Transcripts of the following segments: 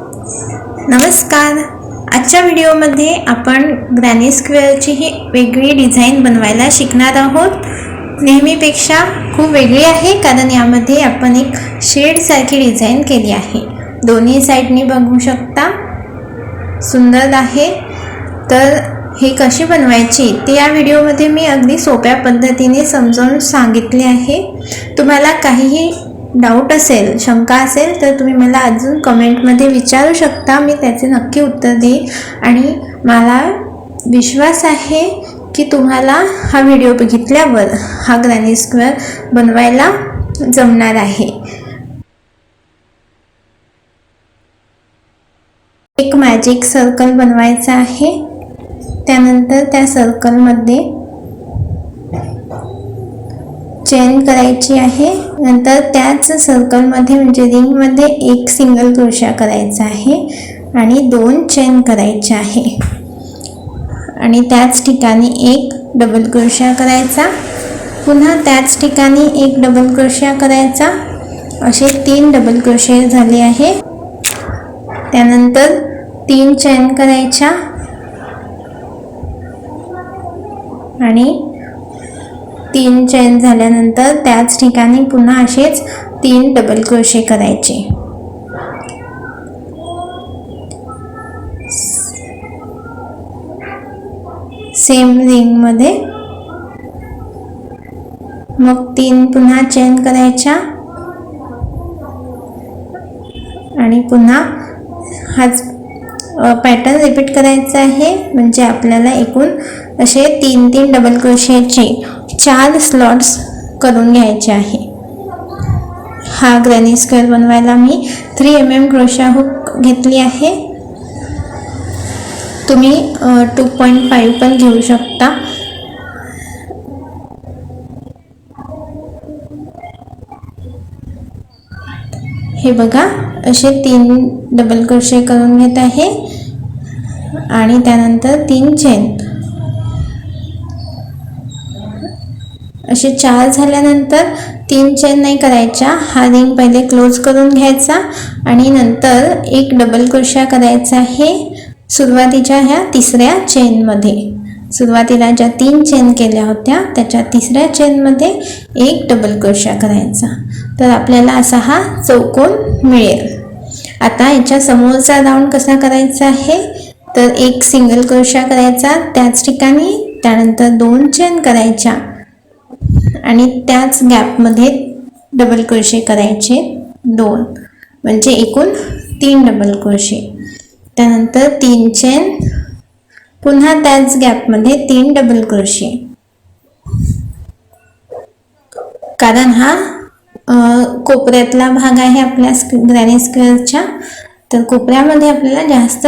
नमस्कार. आजच्या व्हिडिओमध्ये आपण ग्रॅनी स्क्वेअरची ही वेगळी डिझाईन बनवायला शिकणार आहोत. नेहमीपेक्षा खूप वेगळी आहे कारण यामध्ये आपण एक शेडसारखी डिझाईन केली आहे. दोन्ही साईडनी बघू शकता, सुंदर आहे. तर हे कशी बनवायची ते या व्हिडिओमध्ये मी अगदी सोप्या पद्धतीने समजावून सांगितले आहे. तुम्हाला काहीही डाऊट असेल, शंका असेल तर तुम्ही मला अजून कमेंटमध्ये विचारू शकता. मी त्याचे नक्की उत्तर देईन आणि मला विश्वास आहे की तुम्हाला हा व्हिडिओ बघितल्यावर हा ग्रॅनी स्क्वेअर बनवायला जमणार आहे. एक मॅजिक सर्कल बनवायचा आहे. त्यानंतर त्या सर्कलमध्ये चेन करायची आहे. नंतर त्याच सर्कलमध्ये म्हणजे रिंगमध्ये एक सिंगल क्रोशा करायचा आहे आणि 2 चेन करायचे आहे आणि त्याच ठिकाणी एक डबल क्रोशा करायचा. पुन्हा त्याच ठिकाणी एक डबल क्रोशा करायचा. असे 3 डबल क्रोशे झाले आहे. त्यानंतर 3 चेन करायच्या आणि 3 चेन झाल्यानंतर त्याच ठिकाणी पुन्हा असेच 3 डबल क्रोशे करायचे. सेम रिंगमध्ये मग 3 पुन्हा चेन करायच्या आणि पुन्हा हाच पॅटर्न रिपीट करायचा आहे. म्हणजे आपल्याला एकूण असे 3 डबल क्रोशेचे 4 स्लॉट्स करून घ्यायचे आहे. हा ग्रॅनी स्क्वेअर बनवायला मी 3 mm क्रोशा हुक घेतली आहे. तुम्ही 2.5 पण घेऊ शकता. हे बघा, असे 3 डबल क्रोशे करून घेत आहे आणि त्यानंतर 3 चेन. असे 4 झाल्यानंतर 3 चेन नाही करायच्या. हा रिंग पहिले क्लोज करून घ्यायचा आणि नंतर एक डबल क्रोशा करायचा आहे सुरुवातीच्या ह्या 3ऱ्या चेनमध्ये. सुरुवातीला ज्या 3 चेन केल्या होत्या त्याच्या 3ऱ्या चेनमध्ये एक डबल क्रोशा करायचा. तर आपल्याला असा हा चौकोन मिळेल. आता याच्या समोरचा राऊंड कसा करायचा आहे तर एक सिंगल क्रोशा करायचा त्याच ठिकाणी. त्यानंतर 2 चेन करायच्या आणि त्याच गॅपमध्ये डबल क्रोशे करायचे 2, म्हणजे एकूण 3 डबल क्रोशे. त्यानंतर 3 चेन, पुन्हा त्याच गॅपमध्ये 3 डबल क्रोशे. कारण हा कोपऱ्यातला भाग आहे आपल्या ग्रॅनी स्क्वेअरच्या, तर कोपऱ्यामध्ये आपल्याला जास्त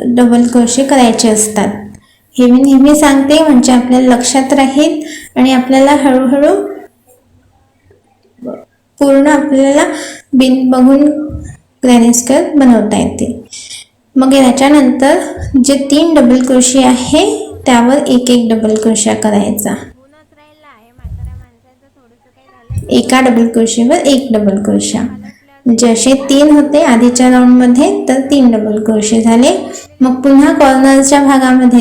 डबल क्रोशे करायचे असतात. हे मी नेहमी सांगते म्हणजे आपल्याला लक्षात राहील आणि आपल्याला हळूहळू पूर्ण आपल्याला बिन बघून ग्रॅनी स्क्वेअर बनवता येते. मग याच्यानंतर जे 3 डबल क्रोशे आहे त्यावर एक डबल क्रोशा करायचा. एका डबल क्रोशेवर एक डबल क्रोशा, म्हणजे असे 3 होते आधीच्या राऊंडमध्ये, तर 3 डबल क्रोशे झाले. मग पुन्हा कॉर्नरच्या भागामध्ये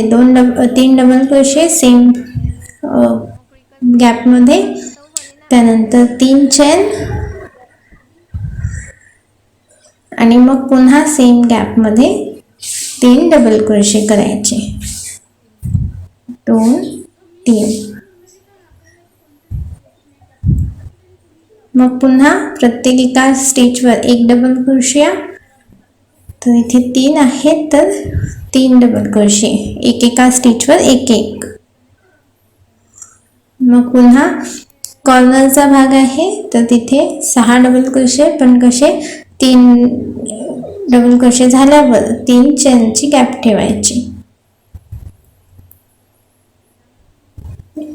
3 डबल क्रोशे सेम गॅपमध्ये. त्यानंतर 3 चेन आणि मग पुन्हा सेम गॅपमध्ये 3 डबल क्रोशे करायचे. 2 3. मग पुन्हा प्रत्येक एका स्टिचवर एक डबल क्रोशिया. तर इथे 3 आहेत तर 3 डबल क्रोशे एकेका स्टिचवर एक. मग पुन्हा कॉर्नरचा भाग आहे तर तिथे 6 डबल क्रोशे, पण कसे 3 डबल क्रोशे झाल्यावर 3 चेनची गॅप ठेवायची.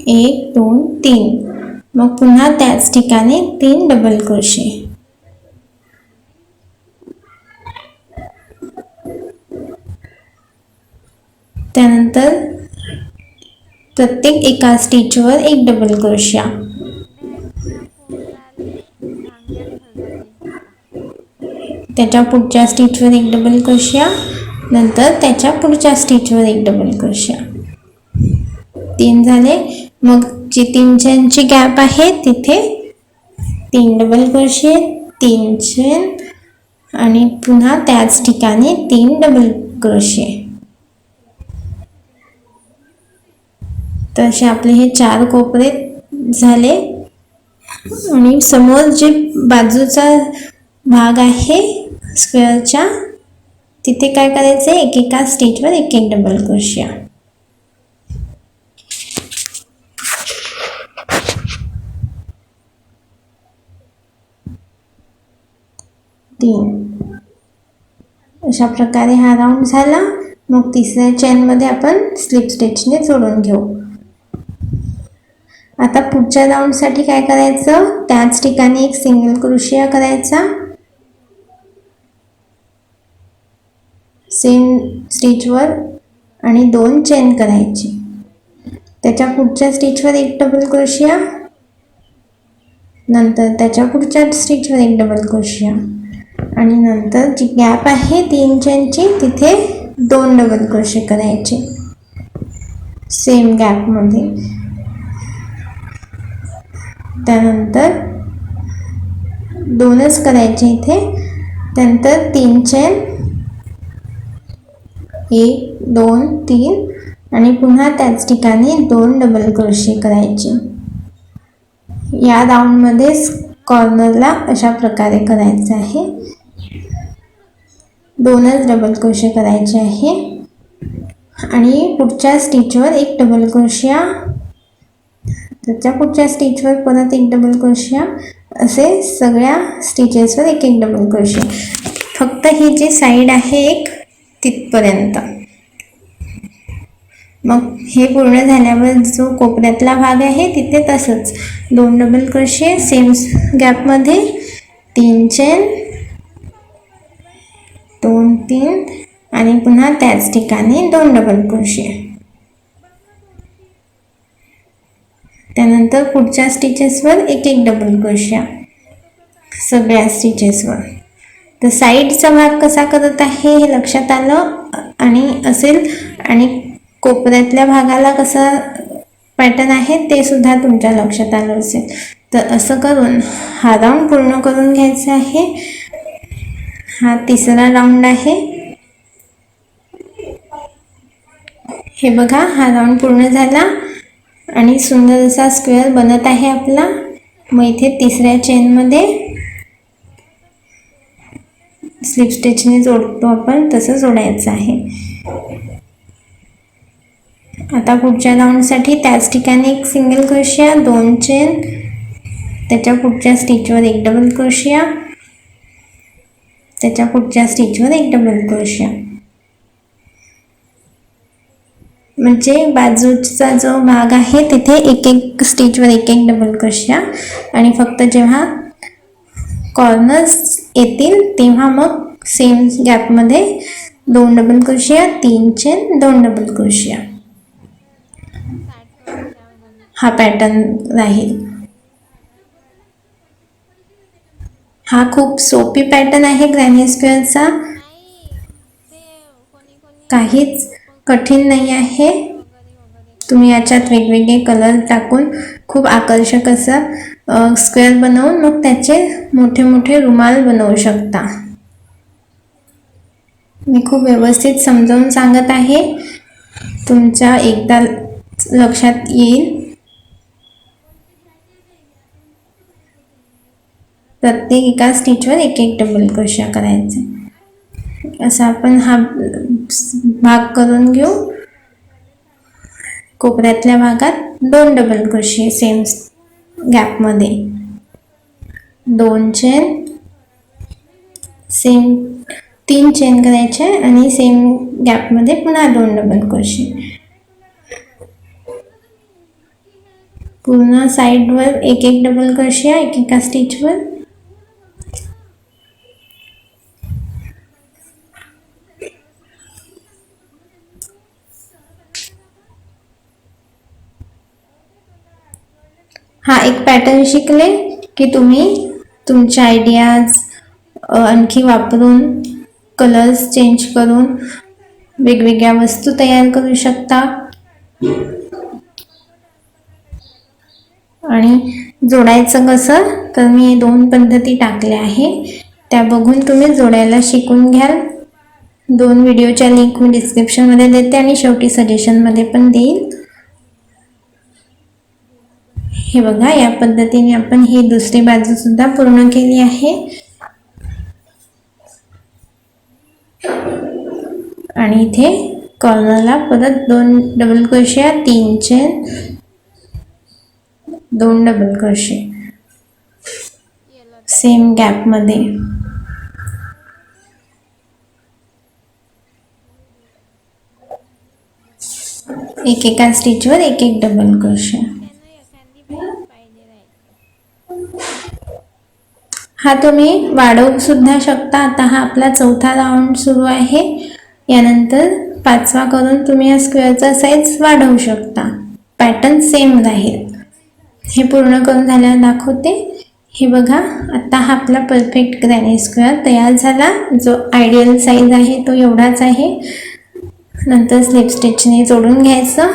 1 2 3. मग पुन्हा त्याच ठिकाणी 3 डबल क्रोशे. त्यानंतर प्रत्येक एका स्टिचवर एक डबल क्रोशा. त्याच्या पुढच्या स्टिचवर एक डबल क्रोशिया, नंतर त्याच्या पुढच्या स्टिचवर एक डबल क्रोशिया. 3 झाले. मग जी 3 चेनची गॅप आहे तिथे 3 डबल क्रोशिया, 3 चेन आणि पुन्हा त्याच ठिकाणी 3 डबल क्रोशिया. तर असे आपले हे 4 कोपरे झाले. आणि समोर जे बाजूचा भाग आहे स्क्वेअरच्या तिथे काय करायचं आहे, एकेका स्टिचवर एक एक डबल क्रोशिया. अशा प्रकारे हा राऊंड झाला. मग तिसऱ्या चेनमध्ये आपण स्लिप स्टिचने जोडून घेऊ. आता पुढच्या राऊंडसाठी काय करायचं, त्याच ठिकाणी एक सिंगल क्रोशिया करायचा, सेम स्टिचवर आणि 2 चेन करायची. त्याच्या पुढच्या स्टिचवर एक डबल क्रोशिया, नंतर त्याच्या पुढच्या स्टिचवर एक डबल क्रोशिया आणि नंतर जी गॅप आहे 3 चेनची तिथे 2 डबल क्रोशिया करायचे सेम गॅपमध्ये. त्यानंतर 2च करायचे इथे. त्यानंतर 3 चेन, 1 2 3 आणि पुन्हा त्याच ठिकाणी 2 डबल क्रोशिया करायचे. या राऊंडमध्ये कॉर्नरला अशा प्रकारे करायचं आहे. 2च डबल क्रोशिया करायचे आहे आणि पुढच्या स्टिचवर एक डबल क्रोशिया, त्याच्या पुढच्या स्टिचवर परत एक डबल क्रोशिया, असे सगळ्या स्टिचेसवर एक एक डबल क्रोशिया. फक्त ही जी साईड आहे एक तिथपर्यंत. मग हे पूर्ण झाल्यावर जो कोपऱ्यातला भाग आहे तिथे तसंच 2 डबल क्रोशिया सेम गॅपमध्ये, 3 चेन, 2 3 आणि पुन्हा त्याच ठिकाणी 2 डबल क्रोशिया. त्यानंतर पुढच्या स्टिचेसवर एक एक डबल क्रोशिया सगळ्या स्टिचेसवर. तर साईडचा भाग कसा करत आहे हे लक्षात आलं आणि असेल, आणि कोपऱ्यातल्या भागाला कसा पॅटर्न आहे ते सुद्धा तुमच्या लक्षात आलं असेल. तर असं करून हा राऊंड पूर्ण करून घ्यायचा आहे. हा तिसरा राऊंड आहे. हे बघा, हा राऊंड पूर्ण झाला आणि सुंदर असा स्क्वेअर बनत आहे आपला. मग इथे तिसऱ्या चेनमध्ये स्लिप स्टिचने जोडतो आपण तसं जोडायचं आहे. आता पुढच्या राऊंडसाठी त्याच ठिकाणी एक सिंगल क्रोशिया, 2 चेन, त्याच्या पुढच्या स्टिचवर एक डबल क्रोशिया, त्याच्या पुढच्या स्टिचवर एक डबल क्रोशिया. म्हणजे बाजूचा जो भाग आहे तिथे एक एक स्टिचवर एक एक डबल क्रोशिया आणि फक्त जेव्हा कॉर्नर्स येतील तेव्हा मग सेम गॅपमध्ये 2 डबल क्रोशिया, 3 चेन, 2 डबल क्रोशिया. हा पॅटर्न राहील. हा खूप सोपी पॅटर्न आहे ग्रॅनी स्क्वेअरचा, काहीच कठीण नाही आहे. तुम्ही याच्यात वेगवेगळे कलर टाकून खूप आकर्षक असं स्क्वेअर बनवून मग त्याचे मोठे मोठे रुमाल बनवू शकता. मी खूप व्यवस्थित समजावून सांगत आहे, तुमच्या एकदा लक्षात येईल. प्रत्येक एका स्टिचवर एक एक डबल क्रोशिया करायचे. असा आपण हा भाग करून घेऊ. कोपऱ्यातल्या भागात 2 डबल क्रोशिया सेम गॅपमध्ये, 2 चेन, सेम 3 चेन करायचे आणि सेम गॅपमध्ये पुन्हा 2 डबल क्रोशिया. पूर्ण साईडवर एक एक डबल क्रोशिया एकेका स्टिचवर. हा एक पॅटर्न शिकले की तुम्ही तुमच्या आयडियाज आणखी वापरून कलर्स चेंज करून वेगवेगळ्या वस्तू तयार करू शकता. आणि जोडायचं कसं, तर मी 2 पद्धती टाकल्या आहे, त्या बघून तुम्ही जोडायला शिकून घ्याल. 2 व्हिडिओच्या लिंक मी डिस्क्रिप्शनमध्ये देते आणि शेवटी सजेशनमध्ये पण देईल. हे बघा, या पद्धतीने आपण ही दुसरी बाजू सुद्धा पूर्ण केली आहे. आणि इथे कॉर्नरला परत 2 डबल क्रोशिया, 3 chain, 2 double crochet same gap मध्ये. एकेका स्टिचवर एक एक डबल क्रोशे. हा तुम्ही वाढवू सुद्धा शकता. आता हा आपला 4था राऊंड सुरू आहे. यानंतर 5वा करून तुम्ही या स्क्वेअरचा साईज वाढवू शकता. पॅटर्न सेम राहील. हे पूर्ण करून झाल्यावर दाखवते. हे बघा, आता हा आपला परफेक्ट ग्रॅनी स्क्वेअर तयार झाला. जो आयडियल साईज आहे तो एवढाच आहे. नंतर स्लिप स्टिचने जोडून घ्यायचं.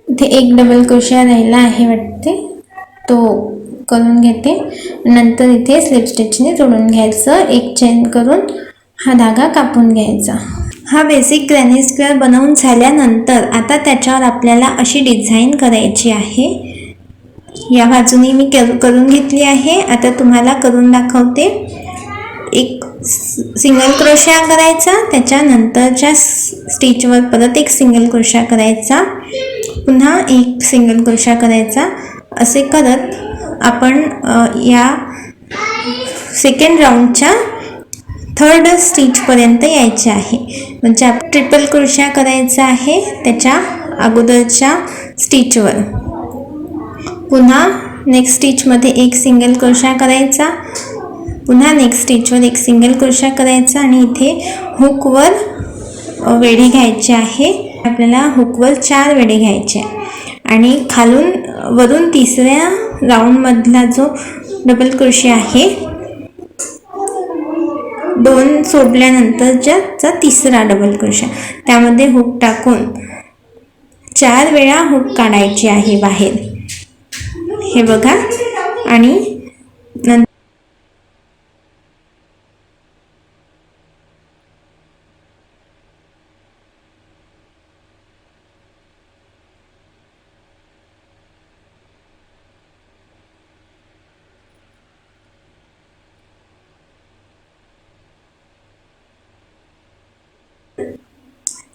इथे एक डबल क्रोशिया राहिला आहे वाटते, तो करून घेते. नंतर इथे स्लिप स्टिचने जोडून घ्यायचं. एक चेन करून हा धागा कापून घ्यायचा. हा बेसिक ग्रॅनी स्क्वेअर बनवून झाल्यानंतर आता त्याच्यावर आपल्याला अशी डिझाईन करायची आहे. या बाजूने मी करून घेतली आहे. आता तुम्हाला करून दाखवते. एक सिंगल क्रोशा करायचा, त्याच्यानंतरच्या स्टिचवर परत एक सिंगल क्रोशा करायचा, पुन्हा एक सिंगल क्रोशा करायचा. असे करत आपण या सेकंड राऊंडच्या 3rd स्टिचपर्यंत यायचे आहे. म्हणजे आपण ट्रिपल क्रोशा करायचा आहे त्याच्या अगोदरच्या स्टिचवर. पुन्हा नेक्स्ट स्टिचमध्ये एक सिंगल क्रोशा करायचा, पुन्हा नेक्स्ट स्टिचवर एक सिंगल क्रोशा करायचा आणि इथे हुकवर वेढे घ्यायचे आहे. आपल्याला हुकवर 4 वेढे घ्यायचे आणि खालून वरून 3ऱ्या राऊंडमधला जो डबल क्रोशे आहे, 2 सोडल्यानंतरचा 3रा डबल क्रोशा, त्यामध्ये हुक टाकून 4 वेळा हुक काढायची आहे बाहेर. हे बघा. आणि नंतर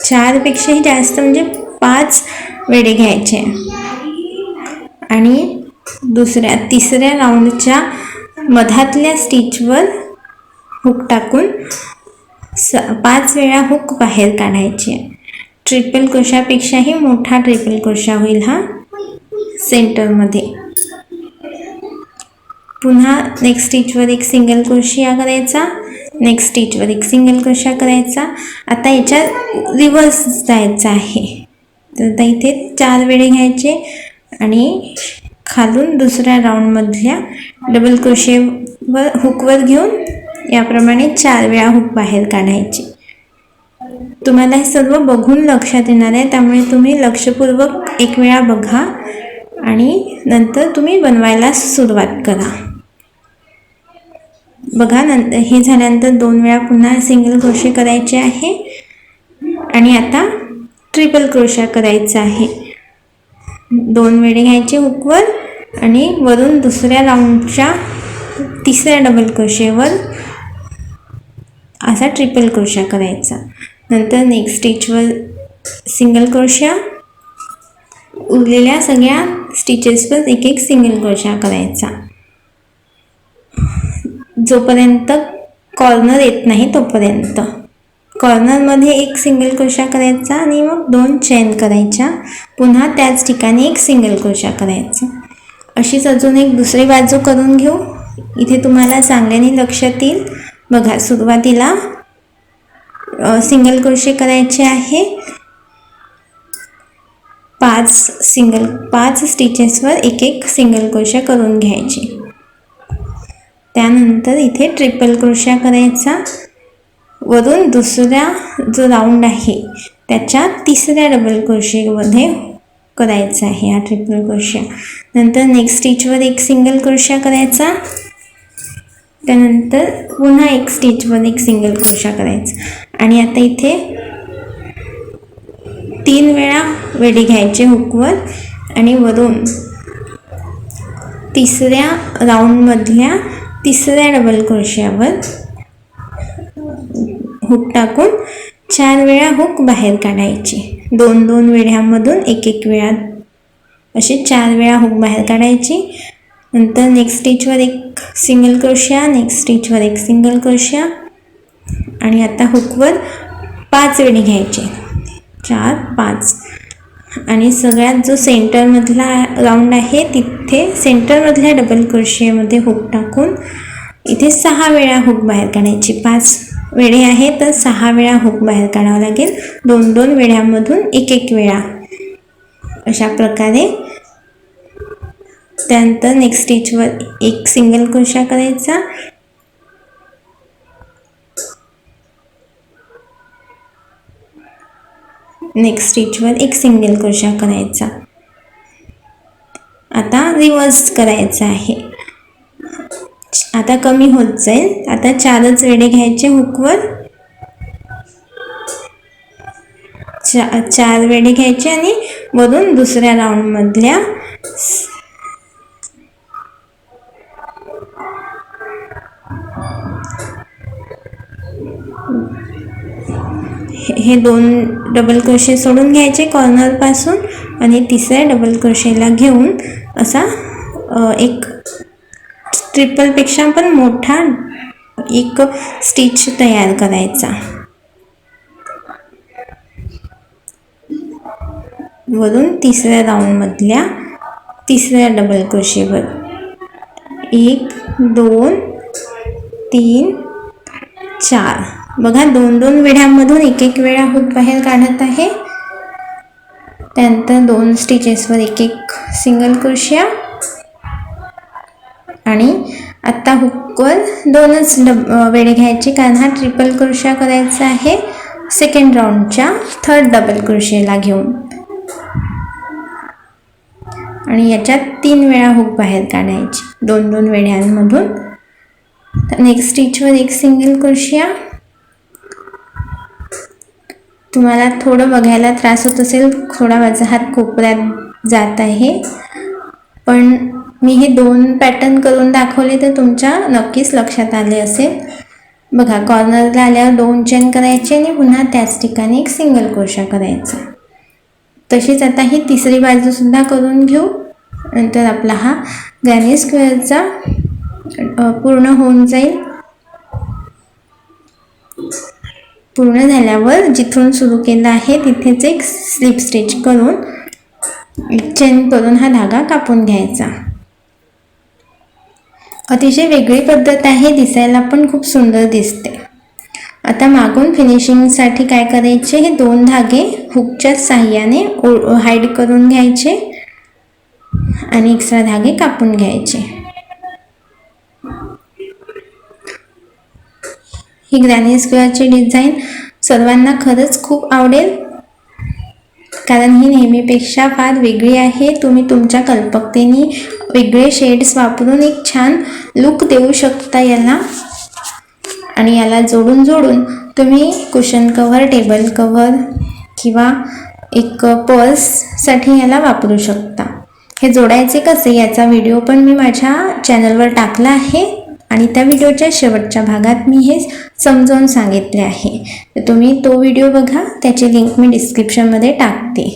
4 पेक्षाही जास्त म्हणजे 5 वेढे घ्यायचे आणि 3ऱ्या राऊंडच्या मधातल्या स्टिचवर हुक टाकून 5 वेळा हुक बाहेर काढायचे. ट्रिपल क्रोशापेक्षाही मोठा ट्रिपल क्रोशा होईल हा सेंटरमध्ये. पुन्हा नेक्स्ट स्टिचवर एक सिंगल क्रोशिया करायचा, नेक्स्ट स्टिचवर एक सिंगल क्रोशा करायचा. आता याच्या रिव्हर्स जायचं आहे. तर आता इथे 4 वेढे घ्यायचे आणि खालून 2ऱ्या राऊंडमधल्या डबल क्रोशेवर हुकवर घेऊन याप्रमाणे 4 वेळा हुक बाहेर काढायचे. तुम्हाला हे सर्व बघून लक्षात येणार आहे, त्यामुळे तुम्ही लक्षपूर्वक एक वेळा बघा आणि नंतर तुम्ही बनवायला सुरुवात करा. बघा, नंतर हे झाल्यानंतर 2 वेळा पुन्हा सिंगल क्रोशे करायचे आहे आणि आता ट्रिपल क्रोशा करायचा आहे. 2 वेढे घ्यायचे हुकवर आणि वरून 2ऱ्या राऊंडच्या 3ऱ्या डबल क्रोशेवर असा ट्रिपल क्रोशा करायचा. नंतर नेक्स्ट स्टिचवर सिंगल क्रोशा, उरलेल्या सगळ्या स्टिचेसवर एक एक सिंगल क्रोशा करायचा जोपर्यंत कॉर्नर येत नाही तोपर्यंत. कॉर्नरमध्ये एक सिंगल क्रोशा करायचा आणि मग 2 चेन करायच्या, पुन्हा त्याच ठिकाणी एक सिंगल क्रोशा करायचा. अशीच अजून एक दुसरी बाजू करून घेऊ. इथे तुम्हाला चांगल्याने लक्षात येईल. बघा, सुरुवातीला सिंगल क्रोशे करायचे आहे. 5 स्टिचेसवर एक एक सिंगल क्रोशा करून घ्यायचे. त्यानंतर इथे ट्रिपल क्रोशा करायचा, वरून दुसऱ्या जो राऊंड आहे त्याच्या तिसऱ्या डबल क्रोशेमध्ये करायचा आहे हा ट्रिपल क्रोशा. नंतर नेक्स्ट स्टिचवर एक सिंगल क्रोशा करायचा, त्यानंतर पुन्हा एक स्टिचवर एक सिंगल क्रोशा करायचा आणि आता इथे 3 वेळा वेढे घ्यायचे हुकवर आणि वरून तिसऱ्या राऊंडमधल्या तिसऱ्या डबल क्रोशियावर हुक टाकून 4 वेळा हुक बाहेर काढायचे. 2-2 वेढ्यामधून एक वेळा असे 4 वेळा हुक बाहेर काढायची. नंतर नेक्स्ट स्टिचवर एक सिंगल क्रोशिया, नेक्स्ट स्टिचवर एक सिंगल क्रोशिया आणि आता हुकवर 5 वेढे घ्यायचे, 4-5 आणि सगळ्यात जो सेंटरमधला राऊंड आहे तिथे सेंटरमधल्या डबल क्रोशियामध्ये हुक टाकून इथे 6 वेळा हुक बाहेर काढायची. 5 वेढे आहे तर 6 वेळा हुक बाहेर काढावं लागेल. 2-2 वेढ्यामधून एक वेळा अशा प्रकारे. त्यानंतर नेक्स्ट स्टिचवर एक सिंगल क्रोशा करायचा, नेक्स्ट स्टिचवर एक सिंगल क्रोशा करायचा. आता रिवर्स करायचं आहे. आता कमी होत जाईल. आता 4च वेढे घ्यायचे हुकवर, 4 वेढे घ्यायचे आणि वरून दुसऱ्या राऊंडमधल्या हे 2 डबल क्रोशे सोडून घ्यायचे कॉर्नरपासून आणि तिसऱ्या डबल क्रोशेला घेऊन असा एक ट्रिपलपेक्षा पण मोठा एक स्टिच तयार करायचा. वरून तिसऱ्या राऊंडमधल्या तिसऱ्या डबल क्रोशेवर 1, 2, 3, 4 बघा 2-2 वेढ्यामधून एक वेळा हुक बाहेर काढत आहे. त्यानंतर 2 स्टिचेसवर एक सिंगल क्रोशिया आणि आत्ता हुकवर 2च वेढे घ्यायचे कारण हा ट्रिपल क्रोशा करायचा आहे सेकंड राऊंडच्या 3rd डबल क्रोशेला घेऊन आणि याच्यात 3 वेळा हुक बाहेर काढायची 2-2 वेढ्यांमधून. नेक्स्ट स्टिचवर एक सिंगल क्रोशिया. तुम्हाला थोडं बघायला त्रास होत असेल, थोडा माझा हात कोपऱ्यात जात आहे, पण मी हे 2 पॅटर्न करून दाखवले तर तुमच्या नक्कीच लक्षात आले असेल. बघा कॉर्नरला आल्यावर 2 चेन करायचे आणि पुन्हा त्याच ठिकाणी एक सिंगल क्रोशा करायचा. तशीच आता ही तिसरी बाजूसुद्धा करून घेऊ. नंतर आपला हा ग्रॅनी स्क्वेअरचा पूर्ण होऊन जाईल. पूर्ण झाल्यावर जिथून सुरू केला आहे तिथेच एक स्लिप स्टिच करून एक चेन करून हा धागा कापून घ्यायचा. अतिशय वेगळी पद्धत आहे, दिसायला पण खूप सुंदर दिसते. आता मागून फिनिशिंगसाठी काय करायचे, हे 2 धागे हुकच्या साहाय्याने हाईड करून घ्यायचे आणि एक्स्ट्रा धागे कापून घ्यायचे. ही ग्रॅनी स्क्वेअरची डिझाईन सर्वांना खरंच खूप आवडेल कारण ही नेहमीपेक्षा फार वेगळी आहे. तुम्ही तुमच्या कल्पकतेने वेगळे शेड्स वापरून एक छान लुक देऊ शकता याला आणि याला जोडून तुम्ही कुशन कव्हर, टेबल कव्हर किंवा एक पर्ससाठी याला वापरू शकता. हे जोडायचे कसे याचा व्हिडिओ पण मी माझ्या चॅनलवर टाकला आहे आणि त्या व्हिडिओच्या शेवटच्या भागात मी हे समजावून सांगितले आहे. तर तुम्ही तो व्हिडिओ बघा, त्याची लिंक मी डिस्क्रिप्शनमध्ये टाकते.